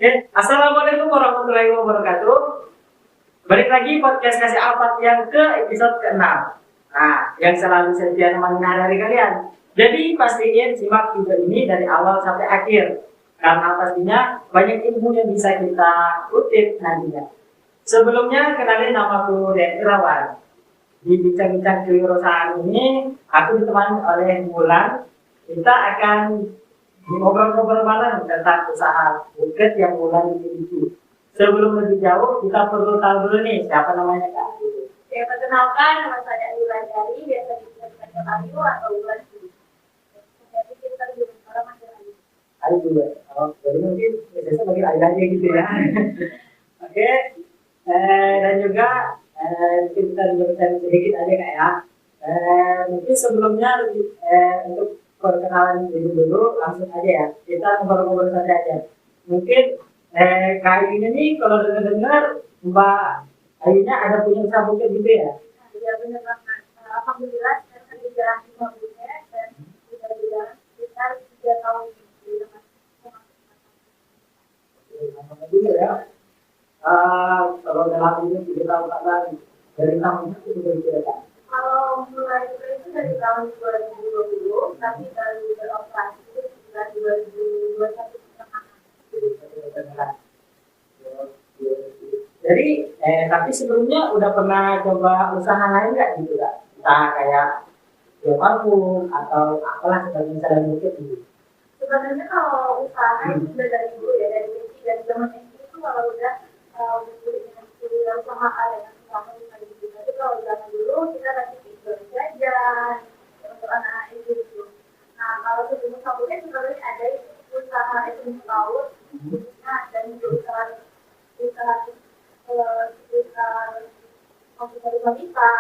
Oke, Assalamualaikum warahmatullahi wabarakatuh. Balik lagi podcast Kasih Alfat yang ke episode ke-6. Nah, yang selalu setia menemani hari kalian. Jadi pastiin simak video ini dari awal sampai akhir. Karena pastinya banyak ilmu yang bisa kita kutip nantinya. Sebelumnya kenalin namaku Den Irawan. Di bincang-bincang kewirausahaan ini, aku ditemani oleh Bulan. Kita akan ngobrol-ngobrol bareng tentang usaha buket yang mulai dimiliki. Sebelum lebih jauh, kita perlu tahu dulu nih siapa namanya Kak. Ya, perkenalkan, nama saya Wulan Dari, biasa disebut Ayu atau Wulan Dari. Jadi kita juga orang masih Ayu. Ayu juga. Oh, jadi mungkin biasanya panggil Ayu aja gitu ya. Oke. Dan juga mungkin kita juga bisa sedikit aja Kak ya. Mungkin sebelumnya untuk perkenalan dulu langsung aja ya. Kita ngobrol-ngobrol saja aja. Mungkin Kak ini nih kalau dengar Mbak Ayunya ada punya usaha buket gitu ya? Ya, benar banget. Alhamdulillah, sekarang ada jalan 5 buket dan sudah berjalan sekitar 3 tahun di tempat. Sama juga ya. Kalau dalam ini kita tahu kan dari tahun itu berbeda. Kalau mulai itu dari tahun 2020, tapi baru beroperasi itu sekitar 2021 setengah. Jadi, tapi sebelumnya udah pernah coba usaha lain nggak gitu Kak? Usaha kayak jual parfum atau apalah sebagai misalnya mungkin gitu. Sebenarnya kalau usaha itu udah dari dulu ya, dari kecil dan zaman SD itu kalau udah dengan usaha dengan usaha bisa gitu. Tapi kalau zaman dulu kita masih jual jajan untuk anak-anak itu gitu. Nah, kalau sebelum sabunnya sebenarnya ada itu usaha itu paut, nah dan itu usaha dari wanita,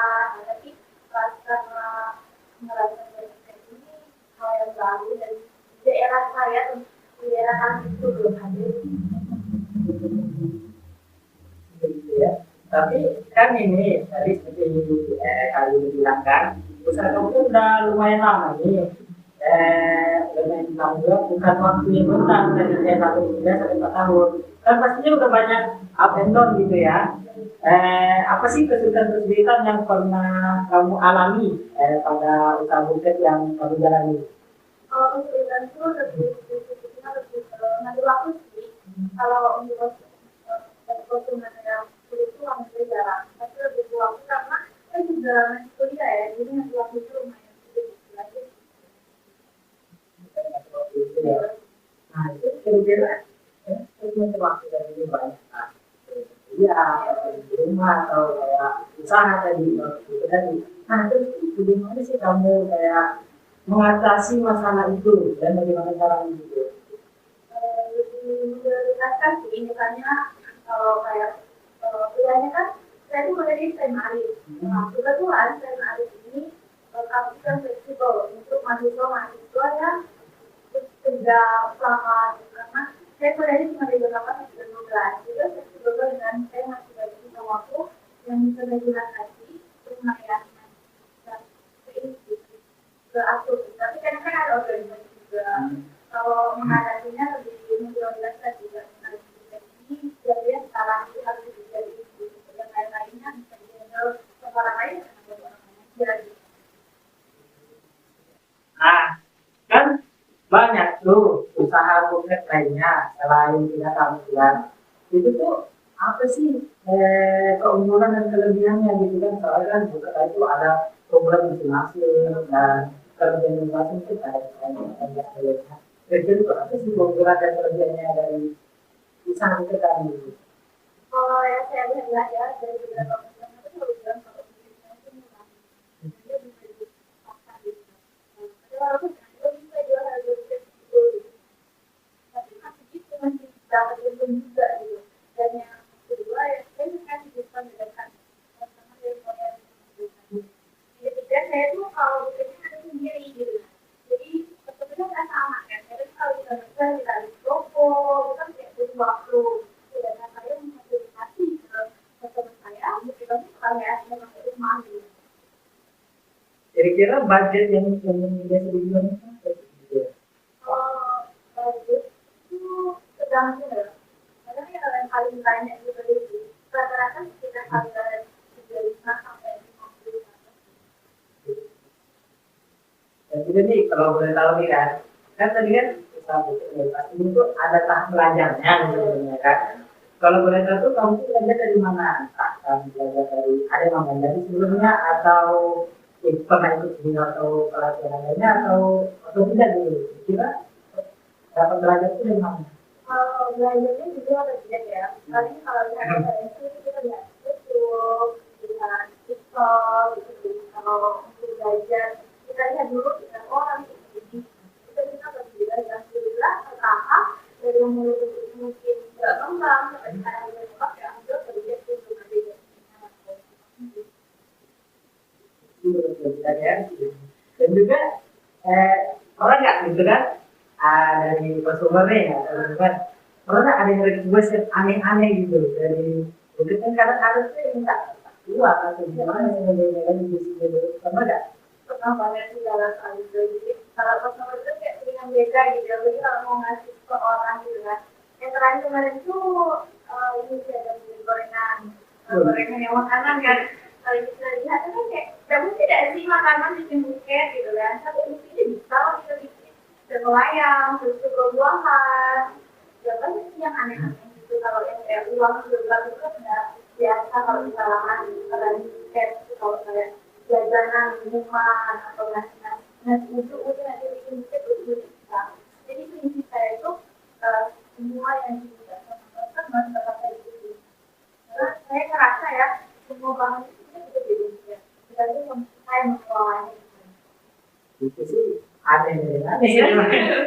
tapi karena merasa kayak ini hal yang baru dan daerah saya di daerah kami itu belum ada. Gitu ya. Tapi kan ini tadi seperti kali bilang kan, usaha kamu tuh udah lumayan lama nih. Lumayan tahun juga bukan waktu yang bentar dari 1 3 sampai 4 tahun. Kan pastinya udah banyak up and down gitu ya. Apa sih kesulitan-kesulitan yang pernah kamu alami pada usaha buket yang kamu jalani? Kalau kesulitan itu lebih ngambil waktu sih. Kalau untuk konsumen yang sulit itu hampir jarang. Tapi lebih waktu karena saya juga masih kuliah ya, jadi ngambil waktu itu lumayan sulit. Nah, itu kira-kira itu waktu dari ini banyak kan? Iya, di rumah atau kayak usaha tadi, gitu tadi. Nah, terus bagaimana sih kamu kayak mengatasi masalah itu dan bagaimana caranya gitu? Lebih memprioritaskan sih, misalnya kalau kayak kuliahnya kan saya tuh mulai dari STEM-ARIF. Nah, kebetulan STEM-ARIF ini kampus yang fleksibel untuk mahasiswa yang tidak usaha karena saya kuliahnya cuma dari beberapa sampai 12 juga fleksibel dengan saya masih bagi kita waktu yang bisa beradaptasi untuk mengajarkan dan beratur. Tapi kadang-kadang ada organisasi juga. Kalau menghadapinya lebih memprioritaskan juga ini jadi sekarang itu harus jadi yang lain-lainnya bisa dihandle orang lain atau orang lain jadi. Nah, kan banyak tuh usaha buket lainnya selain tidak tampilan. Itu tuh apa sih keunggulan dan kelebihannya gitu kan? Soalnya kan buket itu ada program masing-masing dan kelebihan masing-masing itu kayak kelebihannya. Jadi itu apa sih keunggulan dan kelebihannya dari usaha buket tadi? Kalau yang saya lihat ya dari beberapa program itu kalau bilang kalau bisnisnya itu murah, dia bisa dipaksa gitu. Walaupun ada bisa jual harga bisnis itu, tapi masih gitu masih dapat untung juga gitu. Dan yang kedua ya saya kasih diskon dekat sama dari proyek. Yang ketiga saya tuh kalau bisnisnya ada sendiri gitu. Jadi sebenarnya nggak sama kan. Jadi kalau kita bisa kita di toko, kita kayak butuh waktu. Dan saya memfasilitasi ke teman saya, kita saya memang itu mahal. Kira-kira budget yang biasa dibilang apa gitu ya? Budget itu tergantung ya. kalau yang paling banyak dibeli itu rata-rata sekitar harga 35 sampai 50. Dan juga nih kalau boleh tahu nih kan, kan tadi kan usaha buku pasti itu ada tahap belajarnya sebenarnya kan. Kalau boleh tahu tuh kamu tuh belajar dari mana? Entah kamu belajar dari ada yang dari sebelumnya atau pernah ikut seminar atau pelatihan lainnya atau tidak dulu? Kira dapat belajar itu dari mana? Kalau belajarnya juga ada tidak ya. Paling kalau dari itu kita lihat YouTube, lihat TikTok, gitu. Kalau untuk belajar kita lihat dulu dengan orang itu. Kita bagi belajar dulu pertama dari yang mulai mungkin nggak kembang, tapi sekarang udah cepat ya ambil kerja itu berbeda. Ya. Dan juga orang nggak gitu kan dari konsumernya ya teman-teman pernah ada yang request yang aneh-aneh gitu dari mungkin kan kadang harusnya minta uang atau gimana sebagainya kan di sini dulu pernah nggak? Pernah banyak sih dalam hal itu. Jadi kalau customer itu kayak dengan beda gitu. Jadi kalau mau ngasih ke orang gitu kan. Yang terakhir kemarin itu ini sih ada gorengan, gorengan yang makanan kan. Kalau kita lihat itu kayak kamu tidak sih makanan bikin buket gitu kan. Tapi ini bisa kita bikin semelayang, terus buah-buahan. Ya banyak sih yang aneh-aneh gitu. Kalau yang kayak uang juga itu kan biasa kalau di kalangan buket itu kalau kayak jajanan minuman atau nasi uduk udah nanti bikin buket itu bisa. Jadi prinsip saya itu semua yang digunakan kan masih tetap kayak gitu. Karena saya ngerasa ya semua bahan itu kita bisa beda. Kita itu saya mengelolanya. Itu sih aneh ya.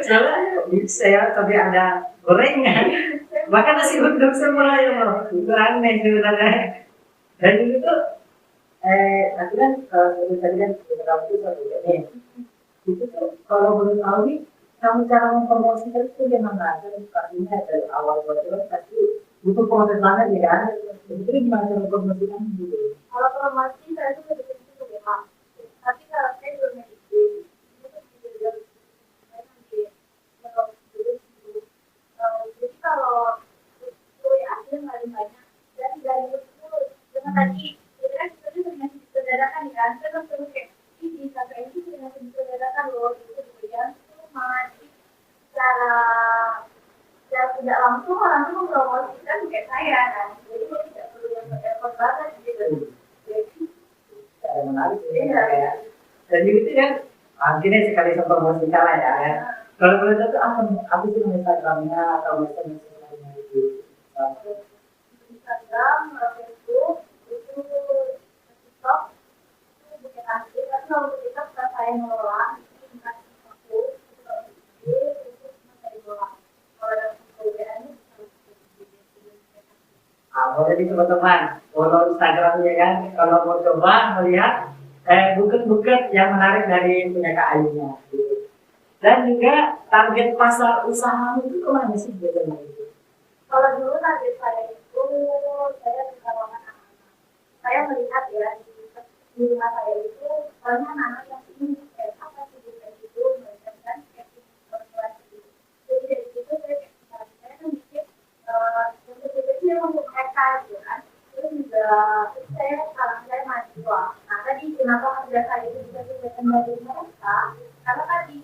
Soalnya bisa ya tapi ada gorengan bahkan nasi uduk semua ya loh itu aneh sebenarnya dan itu nanti kan seperti tadi kan kamu itu satu nih itu tuh kalau boleh tahu nih kamu cara mempromosikan itu gimana? Kan artinya dari awal buat itu pasti butuh proses banget ya kan? Jadi gimana cara mempromosikan gitu? Kalau promosi saya itu lebih kecil ya Pak. Tapi kalau saya belum itu juga saya nanti jadi kalau itu ya hasil paling banyak dari itu dengan tadi itu kan kita dengan disederhanakan kan terus kayak ini sampai ini dengan disederhanakan loh itu kemudian masih secara tidak langsung orang itu mempromosikan kayak saya kan jadi tidak perlu yang effort banget gitu jadi Menarik ya. Dan itu kan akhirnya sekali mempromosikan lah ya. Kalau boleh tahu apa sih Instagramnya atau Instagramnya itu? Instagram, Facebook, itu TikTok, itu bukan asli, tapi kalau untuk TikTok saya ngelola, itu bukan aku, itu saya ngelola. Kalau yang pekerjaan itu Boleh nih teman-teman, follow Instagramnya kan. Kalau mau coba melihat buket-buket yang menarik dari punya Kak Ayunya. Dan juga target pasar usaha itu kemana sih biasanya itu? kalau dulu target saya itu saya di kalangan anak-anak. Saya melihat ya di rumah saya itu banyak anak yang ingin apa sih bukan itu mereka kan kayak berkelas. Jadi dari situ saya kan mikir untuk itu yang untuk mereka gitu kan. Terus juga saya sekarang saya mahasiswa. Nah tadi kenapa harga saya itu bisa diberikan dari mereka? Karena tadi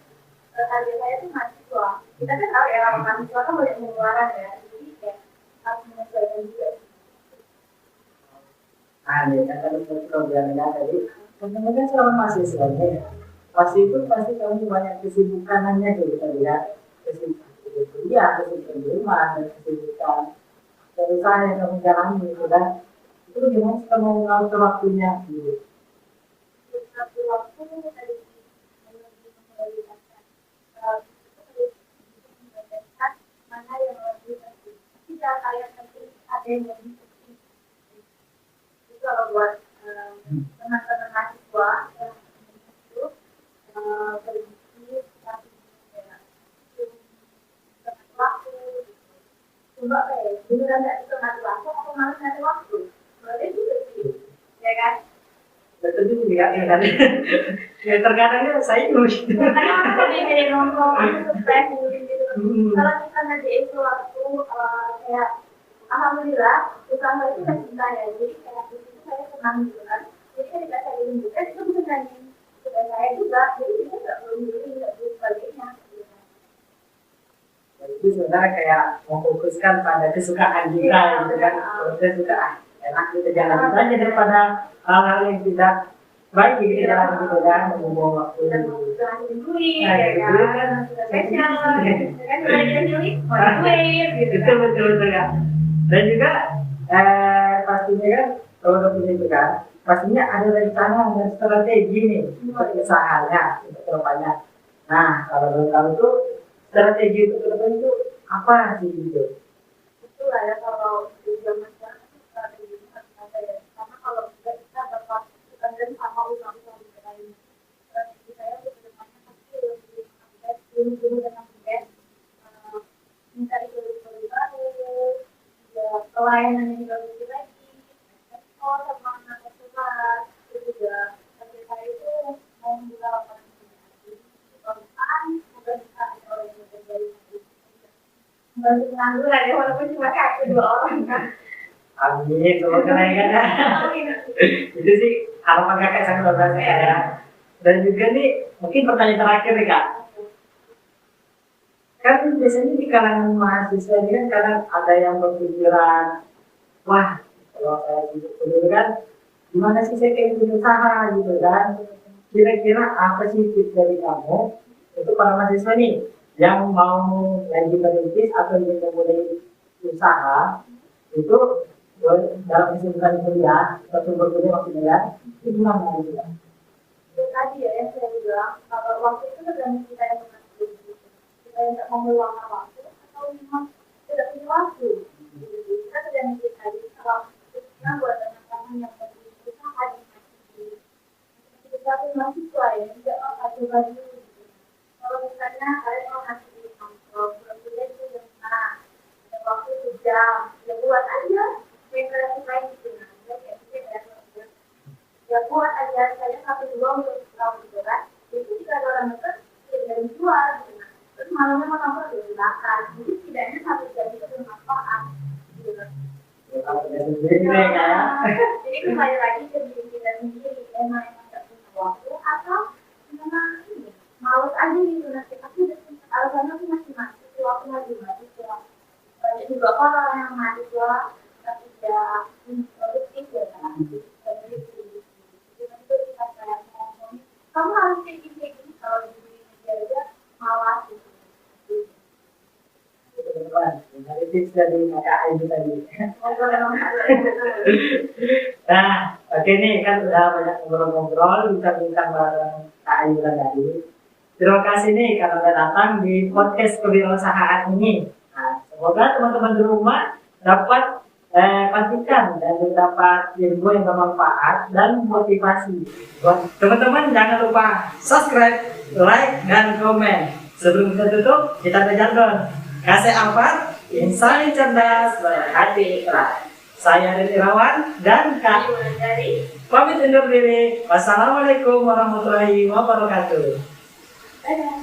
target saya itu mahasiswa. Kita kan tahu ya orang mahasiswa kan banyak pengeluaran ya. Jadi kayak harus menyesuaikan juga. Ya kan kalau programnya tadi, kemudian selama mahasiswanya pasti itu pasti kamu banyak kesibukannya gitu kita lihat kesibukan kuliah, kesibukan di rumah, dan kesibukan perusahaan yang kamu jalani gitu kan. Itu gimana sih kamu ngatur waktunya gitu? Satu waktu dari mana yang lebih penting. Tidak kayak nanti ada yang lebih penting. Itu kalau buat teman-teman mahasiswa yang itu berbisnis tapi waktu coba kayak beneran nggak itu nanti waktu atau malah nanti waktu boleh juga sih ya kan Betul juga ya kan? Ya terkadangnya saya gitu. karena aku kayak nongkrong aku stres gitu kalau kita ngerjain suatu kayak alhamdulillah usaha itu udah cinta ya, jadi kayak di situ saya senang gitu kan. Jadi ketika saya ditunjukkan itu bisa nyanyi sudah saya juga, jadi kita nggak perlu diri, nggak perlu sebagainya gitu kan. Itu sebenarnya kayak memfokuskan pada kesukaan kita gitu kan. Kalau kita suka enak kita jalan itu aja daripada hal-hal yang tidak baik kita jalan gitu kan, membuang waktu. Dan usaha duit, Nah, ya gitu kan, kan. sudah spesial, kan kalau kita duit, mau duit gitu kan. Betul ya. Dan juga pastinya kan kalau udah punya itu kan, pastinya ada rencana dan strategi nih untuk usahanya, untuk kedepannya. Nah, kalau boleh tahu itu strategi untuk kedepan itu apa sih gitu? Itulah ya kalau di zaman sekarang itu strategi harus ada ya, karena kalau tidak kita dapat dan sama usaha-usaha di lain. Strategi saya untuk kedepannya pasti lebih update dulu dan update, mencari produk baru, juga pelayanan yang juga lebih lagi, ekspor sama nasional, itu juga target saya itu mau membuka lapangan kerja. Jadi perusahaan sudah bisa ada orang yang terjadi. Membantu pengangguran ya, walaupun cuma satu dua orang kan. Amin, semoga naik kan. Itu sih harapan kakak sangat luar biasa ya. Dan juga nih mungkin pertanyaan terakhir nih kak. Kan biasanya di kalangan mahasiswa ini kan kadang ada yang berpikiran, wah kalau saya dulu kan gimana sih saya kayak bikin usaha gitu kan. Kira-kira apa sih tips dari kamu untuk para mahasiswa nih yang mau lagi merintis atau ingin memulai usaha itu dalam kesibukan kuliah atau berkuliah maksudnya ya, itu gimana gitu kan? Itu tadi ya yang saya bilang, kalau waktu itu tergantung kita yang mengatur. Kita yang tidak mau meluangkan waktu atau memang tidak punya waktu. Jadi kita tergantung kita tadi, kalau kita buat teman-teman yang berusaha di kita pun mahasiswa ya, tidak coba dulu. Kalau misalnya kalian mau ngasih di kantor, berkuliah itu yang mana, ada waktu 1 jam, ya buat aja yang kalian sukai gitu. Nah, kayak gitu ya buat aja saya satu dua untuk tahun gitu kan, itu jika ada orang nonton ya dari jual gitu kan, terus malamnya mau nonton ya silakan, jadi setidaknya 1 jam itu bermanfaat gitu kan. Kalau dari sendiri kayak Jadi kembali lagi ke diri kita sendiri, emang nggak punya waktu atau memang ini malas aja gitu, nanti aku udah alasannya aku masih mahasiswa, aku lagi mahasiswa, banyak juga orang yang mahasiswa tapi tidak produktif ya kan. Kamu harus kayak gini kalau di media aja malas gitu. dari tips dari kakak Ayu tadi. Nah, oke nih kan udah banyak ngobrol-ngobrol, bincang-bincang bareng Kak Ayu tadi. Terima kasih nih karena udah datang di podcast kewirausahaan ini. Nah, semoga teman-teman di rumah dapat pastikan dan dapat ilmu yang bermanfaat dan motivasi. Buat teman-teman jangan lupa subscribe, like, dan komen. Sebelum kita tutup, kita ada jargon. Kasih apa? Insan cerdas, berhati ikhlas. Saya Riri Irawan dan Kak Dari pamit undur diri. Wassalamualaikum warahmatullahi wabarakatuh. dadah.